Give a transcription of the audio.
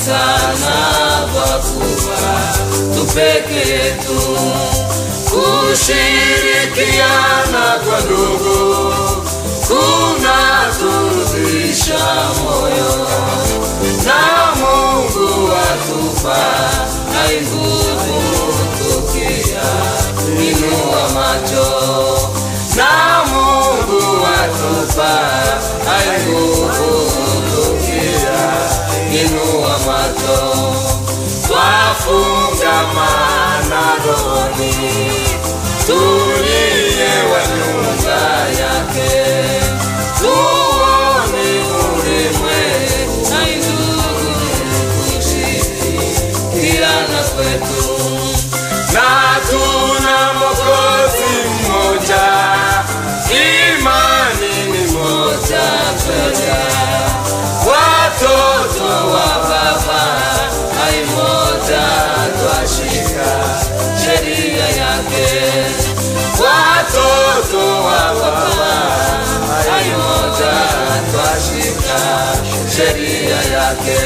sana kwa kuwa tupeke yetu. Kushirikiana kwa ndugu kunaturudisha moyo, na Mungu atupa hai nguvu tukia inua macho, na Mungu atupa hai nguvu tukia inua macho. Twafungamana rohoni, tuliye wa nyumba yake, tuone ulimwengu na ndugu kushirikiana kwetu. Na tuna Mwokozi mmoja, imani ni moja pekee, watoto wa Baba hai moja, twashika sheria yake. Watoto wa Baba hai moja, twashika sheria yake.